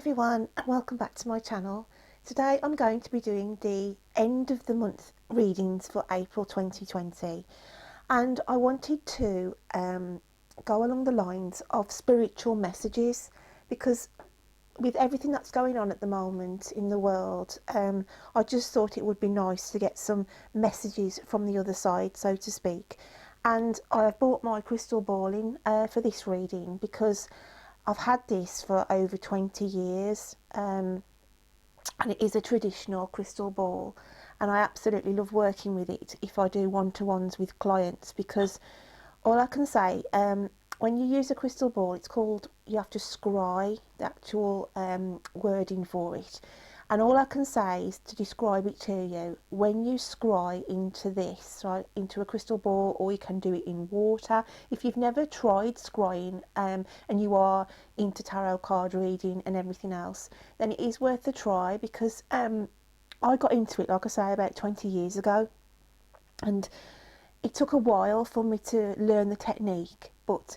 everyone, and welcome back to my channel. Today I'm going to be doing the end of the month readings for April 2020, and I wanted to go along the lines of spiritual messages, because with everything that's going on at the moment in the world, I just thought it would be nice to get some messages from the other side, so to speak. And I've bought my crystal ball in for this reading because I've had this for over 20 years, and it is a traditional crystal ball, and I absolutely love working with it if I do one-to-ones with clients, because all I can say, when you use a crystal ball, it's called, you have to scry the actual wording for it, and all I can say is to describe it to you. When you scry into this, right, into a crystal ball, or you can do it in water. If you've never tried scrying and you are into tarot card reading and everything else, then it is worth a try, because I got into it, like I say, about 20 years ago, and it took a while for me to learn the technique, but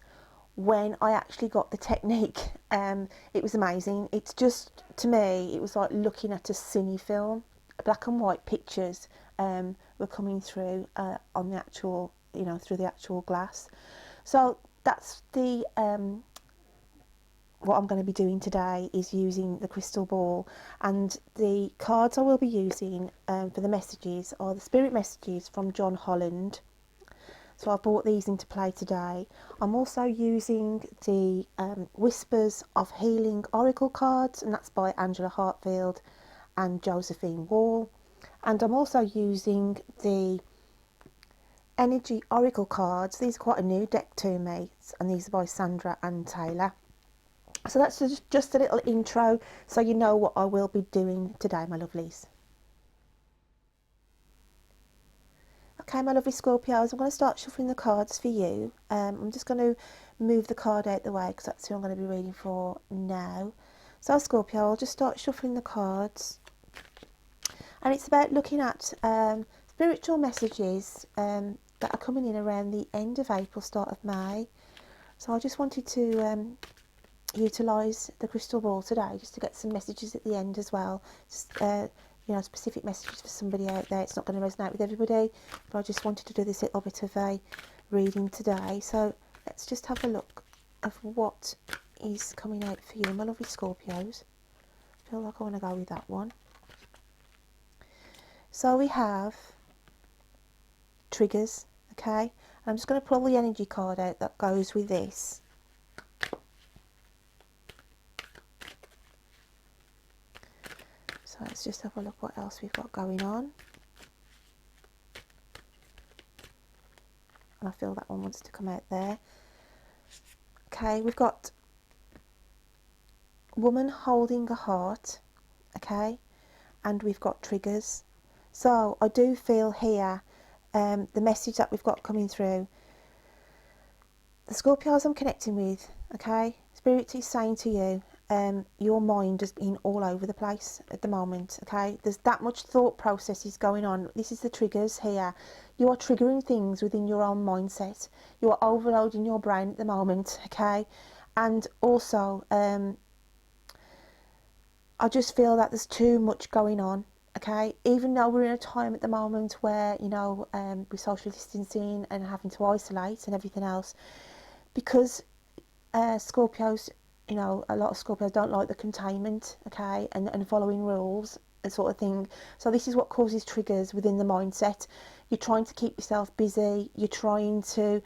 when I actually got the technique, it was amazing. It's just, to me, it was like looking at a cine film. Black and white pictures were coming through on the actual, through the actual glass. So that's the what I'm going to be doing today, is using the crystal ball, and the cards I will be using for the messages are the spirit messages from John Holland. So I brought these into play today. I'm also using the Whispers of Healing Oracle cards, and that's by Angela Hartfield and Josephine Wall. And I'm also using the Energy Oracle cards. These are quite a new deck to me, and these are by Sandra and Taylor. So that's just a little intro, so you know what I will be doing today, my lovelies. Okay, my lovely Scorpios, I'm going to start shuffling the cards for you. I'm just going to move the card out the way because that's who I'm going to be reading for now. So Scorpio, I'll just start shuffling the cards. And it's about looking at spiritual messages that are coming in around the end of April, start of May. So I just wanted to utilise the crystal ball today just to get some messages at the end as well. Just specific messages for somebody out there. It's not going to resonate with everybody, but I just wanted to do this little bit of a reading today. So let's just have a look of what is coming out for you, my lovely Scorpios. I feel like I want to go with that one. So we have triggers, okay? I'm just going to pull the energy card out that goes with this. So let's just have a look what else we've got going on. And I feel that one wants to come out there. Okay, we've got woman holding a heart, okay, and we've got triggers. So I do feel here the message that we've got coming through, the Scorpios I'm connecting with, okay, Spirit is saying to you, your mind has been all over the place at the moment, okay? There's that much thought processes going on. This is the triggers here. You are triggering things within your own mindset. You are overloading your brain at the moment, okay? And also, I just feel that there's too much going on, okay? Even though we're in a time at the moment where, we're social distancing and having to isolate and everything else, because Scorpios, a lot of Scorpios don't like the containment, okay, and following rules and sort of thing. So this is what causes triggers within the mindset. You're trying to keep yourself busy. You're trying to,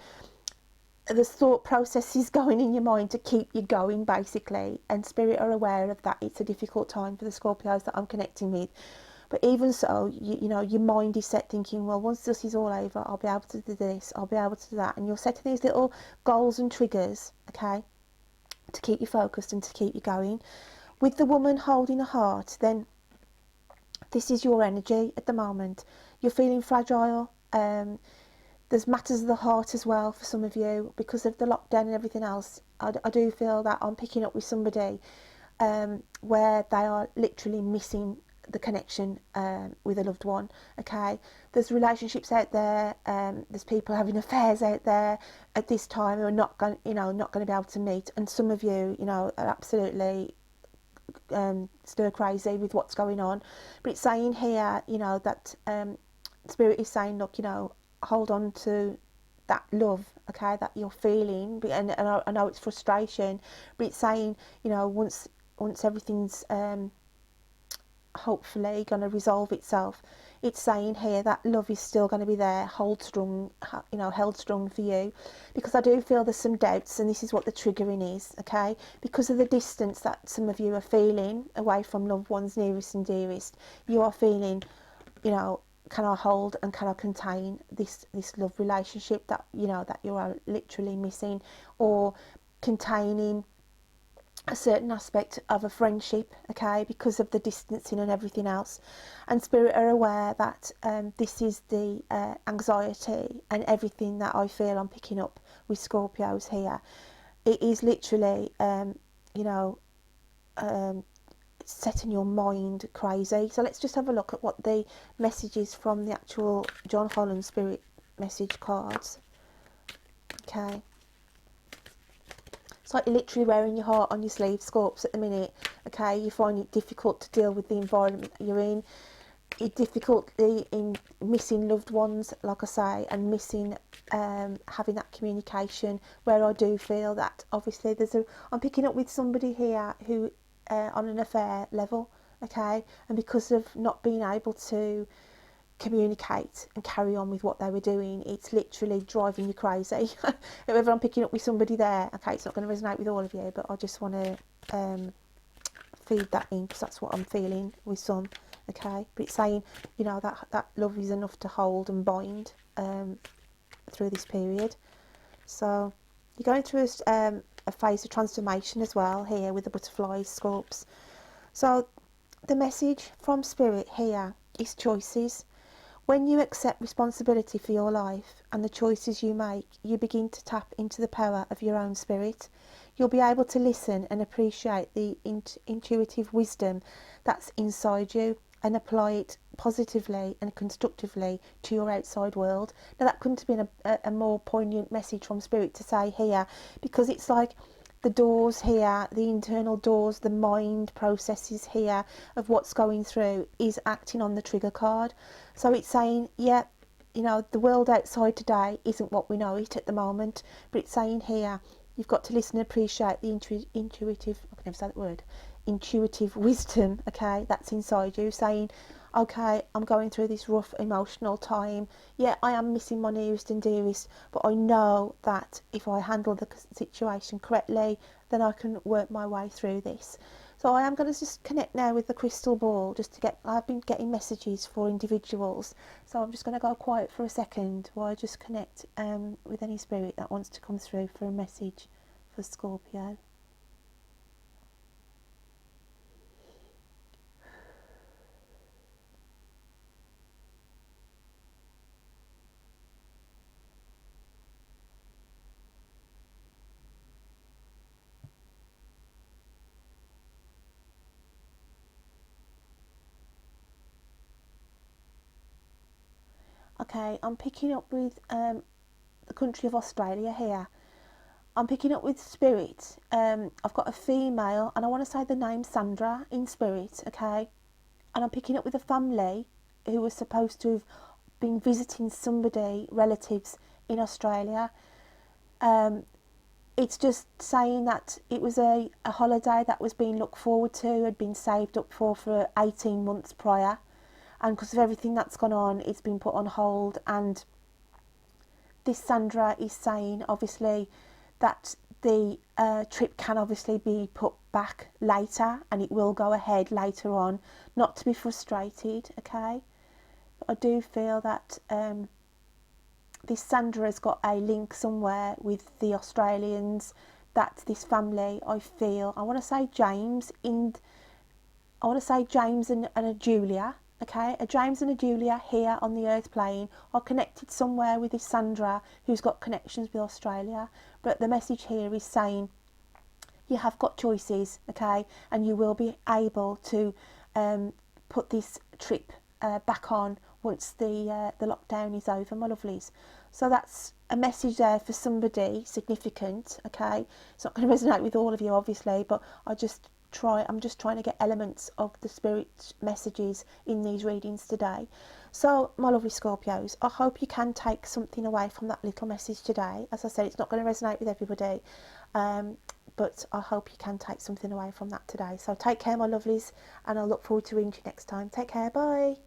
there's thought processes going in your mind to keep you going, basically. And Spirit are aware of that. It's a difficult time for the Scorpios that I'm connecting with. But even so, your mind is set thinking, well, once this is all over, I'll be able to do this, I'll be able to do that. And you're setting these little goals and triggers, okay, to keep you focused and to keep you going. With the woman holding a heart, then this is your energy at the moment. You're feeling fragile. There's matters of the heart as well for some of you because of the lockdown and everything else. I do feel that I'm picking up with somebody where they are literally missing the connection with a loved one, okay? There's relationships out there, there's people having affairs out there at this time who are not going to be able to meet, and some of you, are absolutely stir crazy with what's going on. But it's saying here, you know, that Spirit is saying, look, you know, hold on to that love, okay, that you're feeling. And I know it's frustration, but it's saying, you know, once everything's hopefully going to resolve itself, it's saying here that love is still going to be there, hold strong, you know, held strong for you. Because I do feel there's some doubts, and this is what the triggering is, okay, because of the distance that some of you are feeling away from loved ones nearest and dearest. You are feeling, you know, can I hold and can I contain this love relationship that, you know, that you are literally missing, or containing a certain aspect of a friendship, okay, because of the distancing and everything else. And Spirit are aware that this is the anxiety and everything that I feel I'm picking up with Scorpios here. It is literally, you know, setting your mind crazy. So let's just have a look at what the messages from the actual John Holland Spirit message cards. Okay. It's like you're literally wearing your heart on your sleeve, Scorps, at the minute. Okay, you find it difficult to deal with the environment that you're in. You're difficulty in missing loved ones, like I say, and missing having that communication. Where I do feel that obviously I'm picking up with somebody here who on an affair level, okay, and because of not being able to communicate and carry on with what they were doing, it's literally driving you crazy. Whoever I'm picking up with somebody there, okay, it's not going to resonate with all of you, but I just want to feed that in because that's what I'm feeling with some, okay. But it's saying, you know, that love is enough to hold and bind through this period. So you're going through a phase of transformation as well here with the butterflies, Scorps. So the message from Spirit here is choices. When you accept responsibility for your life and the choices you make, you begin to tap into the power of your own spirit. You'll be able to listen and appreciate the intuitive wisdom that's inside you and apply it positively and constructively to your outside world. Now that couldn't have been a more poignant message from Spirit to say here, because it's like the doors here, the internal doors, the mind processes here of what's going through is acting on the trigger card. So it's saying, yeah, you know, the world outside today isn't what we know it at the moment, but it's saying here, you've got to listen and appreciate the intuitive, I can never say that word, intuitive wisdom, okay, that's inside you, saying, okay, I'm going through this rough emotional time. Yeah, I am missing my nearest and dearest, but I know that if I handle the situation correctly, then I can work my way through this. So I am going to just connect now with the crystal ball, just to get, I've been getting messages for individuals, so I'm just going to go quiet for a second while I just connect with any spirit that wants to come through for a message for Scorpio. Okay, I'm picking up with the country of Australia here. I'm picking up with Spirit. I've got a female, and I want to say the name Sandra in Spirit, okay? And I'm picking up with a family who was supposed to have been visiting somebody, relatives in Australia. It's just saying that it was a holiday that was being looked forward to, had been saved up for 18 months prior. And because of everything that's gone on, it's been put on hold. And this Sandra is saying, obviously, that the trip can obviously be put back later, and it will go ahead later on. Not to be frustrated, okay? But I do feel that this Sandra has got a link somewhere with the Australians, that this family, I feel, I want to say James and a Julia, okay, a James and a Julia here on the earth plane are connected somewhere with this Sandra who's got connections with Australia. But the message here is saying you have got choices, okay, and you will be able to put this trip back on once the lockdown is over, my lovelies. So that's a message there for somebody significant, okay. It's not going to resonate with all of you, obviously, but I just I'm just trying to get elements of the spirit messages in these readings today. So my lovely Scorpios, I hope you can take something away from that little message today. As I said, it's not going to resonate with everybody, but I hope you can take something away from that today. So take care, my lovelies, and I look forward to reading you next time. Take care, bye.